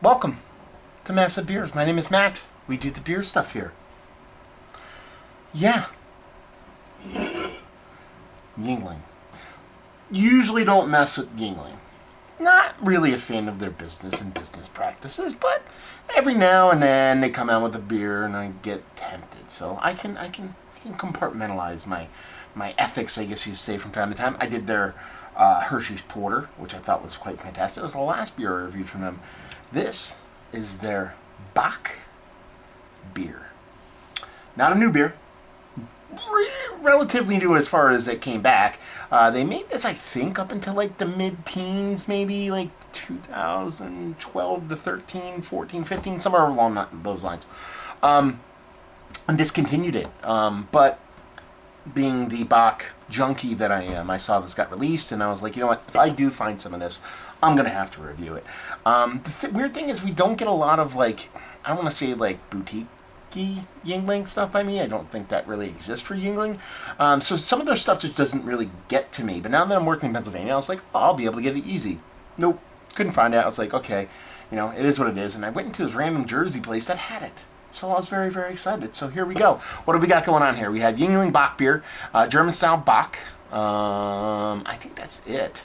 Welcome to Massive Beers. My name is Matt. We do the beer stuff here. Yeah, Yuengling. Usually don't mess with Yuengling. Not really a fan of their business and business practices, but every now and then they come out with a beer and I get tempted. So I can compartmentalize my ethics, I guess you say, from time to time. I did their Hershey's Porter, which I thought was quite fantastic. It was the last beer I reviewed from them. This is their Bock beer. Not a new beer. Relatively new as far as it came back. They made this, I think, up until like the mid-teens, maybe like 2012 to 13, 14, 15, somewhere along those lines. And discontinued it. But being the Bock junkie that I am, I saw this got released, and I was like, you know what? If I do find some of this, I'm gonna have to review it. The weird thing is, we don't get a lot of like, I don't want to say like boutique Yuengling stuff by me. I don't think that really exists for Yuengling. So some of their stuff just doesn't really get to me. But now that I'm working in Pennsylvania, I was like, oh, I'll be able to get it easy. Nope, couldn't find it. I was like, okay, it is what it is. And I went into this random Jersey place that had it. So I was very, very excited. So here we go. What do we got going on here? We have Yuengling Bock beer, German-style Bock. I think that's it.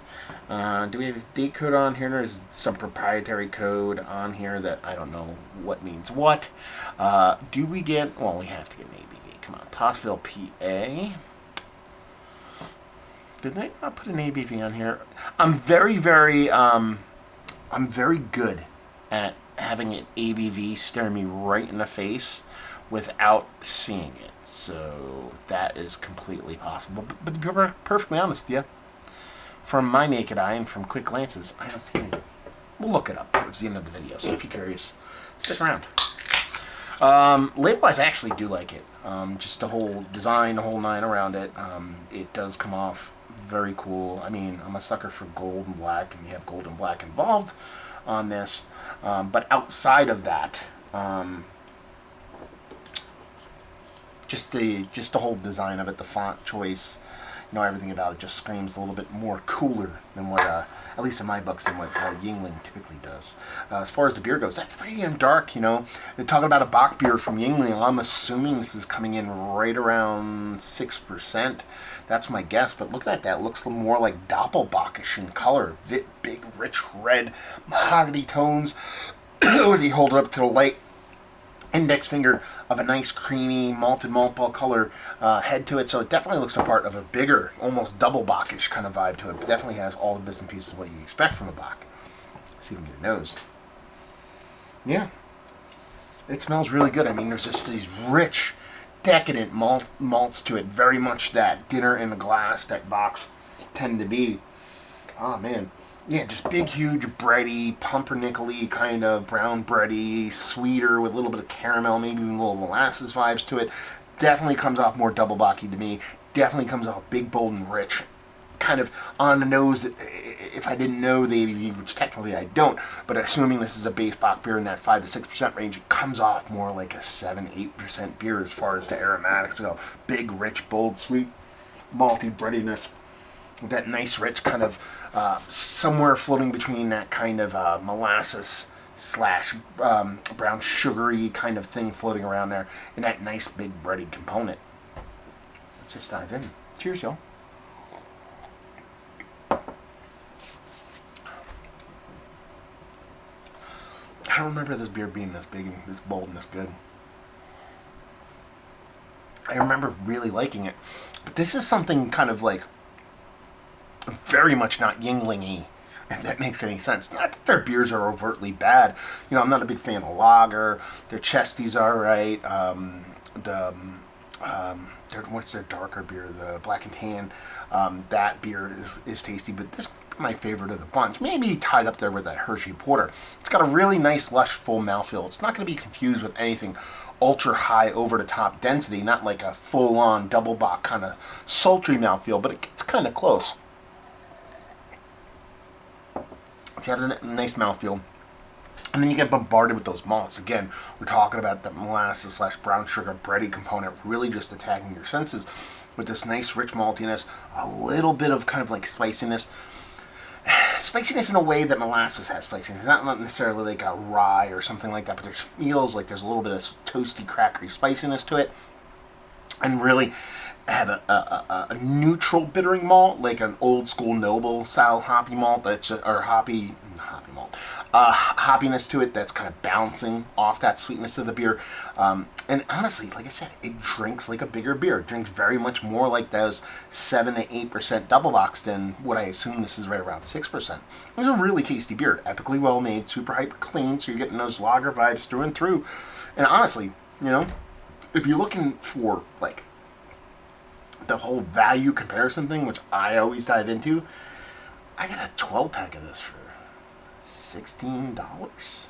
Do we have a date code on here? There's some proprietary code on here that I don't know what means what. Do we get... Well, we have to get an ABV. Come on. Pottsville, PA. Did they not put an ABV on here? I'm very good at having an ABV stare me right in the face without seeing it. So that is completely possible. But to be perfectly honest with you, from my naked eye and from quick glances, I don't see anything. We'll look it up towards the end of the video, so if you're curious, stick around. Label-wise, I actually do like it. Just the whole design, the whole nine around it. It does come off very cool. I mean, I'm a sucker for gold and black, and you have gold and black involved on this. But outside of that, just the whole design of it, the font choice, everything about it just screams a little bit more cooler than what, at least in my books, than what Yuengling typically does. As far as the beer goes, that's pretty damn dark, They're talking about a Bock beer from Yuengling. I'm assuming this is coming in right around 6%. That's my guess, but look at that. It looks more like Doppelbockish in color. Big, rich red mahogany tones. When you hold it up to the light index finger of a nice creamy malted malt ball color head to it, so it definitely looks a part of a bigger, almost double Bockish kind of vibe to it. But definitely has all the bits and pieces of what you expect from a Bock. Let's see if we can get a nose. Yeah, it smells really good. I mean, there's just these rich, decadent malts to it. Very much that dinner in a glass that Bocks tend to be. Oh man. Yeah, just big, huge, bready, pumpernickel-y kind of brown bready, sweeter with a little bit of caramel, maybe even a little molasses vibes to it. Definitely comes off more double bocky to me. Definitely comes off big, bold, and rich. Kind of on the nose, if I didn't know the ABV, which technically I don't, but assuming this is a base Bock beer in that 5 to 6% range, it comes off more like a 7-8% beer as far as the aromatics go. Big, rich, bold, sweet, malty breadiness. With that nice, rich kind of somewhere floating between that kind of molasses slash brown sugary kind of thing floating around there, and that nice big bready component. Let's just dive in. Cheers, y'all. I don't remember this beer being this big and this bold and this good. I remember really liking it, but this is something kind of like very much not Yuengling-y, if that makes any sense. Not that their beers are overtly bad. I'm not a big fan of lager. Their Chesty's are right. What's their darker beer? The Black and Tan. That beer is tasty, but this is my favorite of the bunch. Maybe tied up there with that Hershey Porter. It's got a really nice, lush, full mouthfeel. It's not going to be confused with anything ultra high, over the top density. Not like a full on double Bock kind of sultry mouthfeel, but it gets kind of close. It's got a nice mouthfeel. And then you get bombarded with those malts. Again, we're talking about the molasses slash brown sugar bready component really just attacking your senses with this nice rich maltiness, a little bit of kind of like spiciness. spiciness in a way that molasses has spiciness. It's not necessarily like a rye or something like that, but there feels like there's a little bit of toasty, crackery spiciness to it. And really have a neutral bittering malt, like an old school noble style hoppy malt or hoppy malt, hoppiness to it that's kind of bouncing off that sweetness of the beer. And honestly, like I said, it drinks like a bigger beer. It drinks very much more like those 7 to 8% double box than what I assume this is right around 6%. It's a really tasty beer, epically well made, super hyper clean, so you're getting those lager vibes through and through. And honestly, if you're looking for like the whole value comparison thing, which I always dive into, I got a 12 pack of this for $16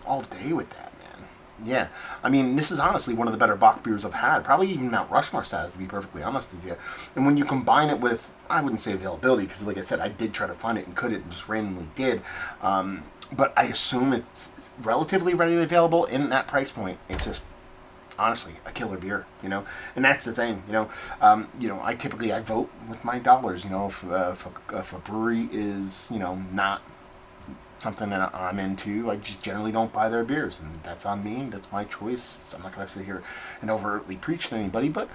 all day with that, man. Yeah, I mean, this is honestly one of the better Bock beers I've had, probably even Mount Rushmore status, to be perfectly honest with you. And when you combine it with, I wouldn't say availability, because like I said, I did try to find it and couldn't, and just randomly did, but I assume it's relatively readily available in that price point. It's just honestly a killer beer, and that's the thing, I typically vote with my dollars, if a brewery is, not something that I'm into, I just generally don't buy their beers, and that's on me. That's my choice. I'm not going to sit here and overtly preach to anybody, but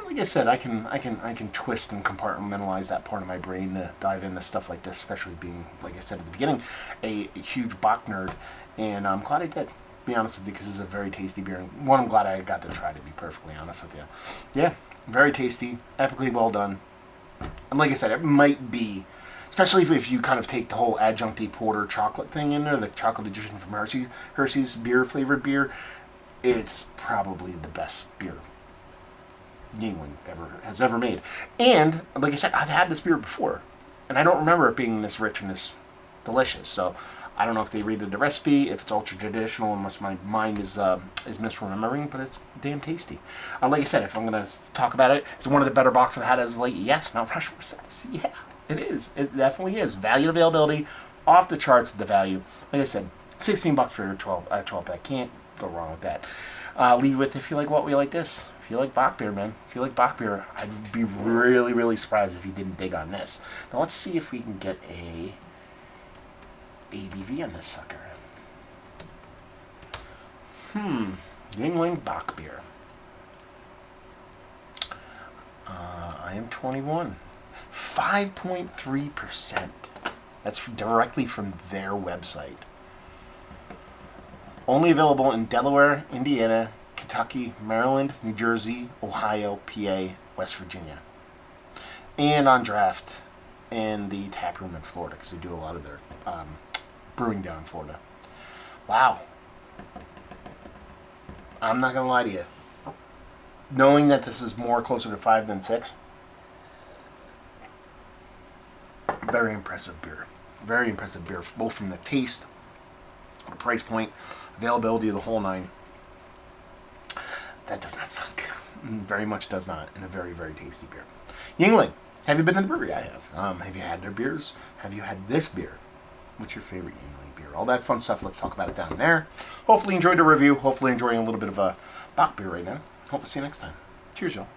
like I said, I can twist and compartmentalize that part of my brain to dive into stuff like this, especially being, like I said at the beginning, a huge Bock nerd, and I'm glad I did. Be honest with you, because it's a very tasty beer, and one I'm glad I got to try, to be perfectly honest with you. Yeah, very tasty, epically well done, and like I said, it might be, especially if you kind of take the whole adjuncty porter chocolate thing in there, the chocolate edition from Hershey's beer flavored beer, it's probably the best beer Yuengling has ever made. And like I said, I've had this beer before, and I don't remember it being this rich and this delicious. So I don't know if they redid the recipe, if it's ultra traditional, unless my mind is misremembering, but it's damn tasty. Like I said, if I'm going to talk about it, it's one of the better Bocks I've had as of late. Yes, Mount Rushmore says, yeah, it is. It definitely is. Value and availability, off the charts, the value. Like I said, $16 for a 12 pack. Can't go wrong with that. Leave you with, if you like what we like this. If you like Bock beer, man. If you like Bock beer, I'd be really, really surprised if you didn't dig on this. Now let's see if we can get a ABV on this sucker. Yuengling Bock beer. I am 21. 5.3%. That's directly from their website. Only available in Delaware, Indiana, Kentucky, Maryland, New Jersey, Ohio, PA, West Virginia. And on draft in the tap room in Florida, because they do a lot of their brewing down in Florida. Wow. I'm not going to lie to you. Knowing that this is more closer to 5 than 6, very impressive beer. Very impressive beer, both from the taste, the price point, availability of the whole nine. That does not suck. Very much does not, and a very, very tasty beer. Yuengling, have you been to the brewery? I have. Have you had their beers? Have you had this beer? What's your favorite Yuengling beer? All that fun stuff, let's talk about it down there. Hopefully enjoyed the review. Hopefully enjoying a little bit of a Bock beer right now. Hope to see you next time. Cheers, y'all.